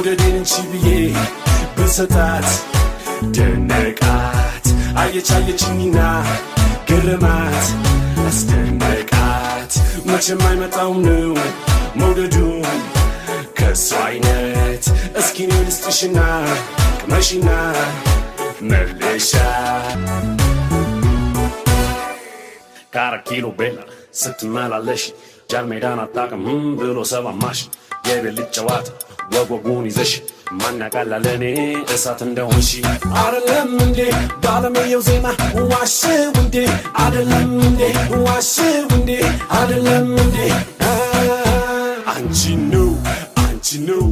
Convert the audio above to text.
መውደዴን እንቺ ብዬ ብሰጣት ደነቃት አየቻየችኝና ገረማት አስደነቃት መቼም አይመጣውም ነው መውደዱ ከሷ ዓይነት እስኪ እኔ ልስጥሽና ቅመሽና መልሻ ከአራት ኪሎ ቤላ ስትመላለሽ ጃልሜዳን አታውቅም ብሎ ሰባማሽ የቤት ልጅ ጨዋታ ወጉን ይዘሽ ማናቃላ ለኔ እሳት እንደሆንሽ አይደለም እንዴ ባለመየው ዜማ ዋሽው እንዴ አይደለም እንዴ ዋሽው እንዴ አይደለም እንዴ አንቺ ነው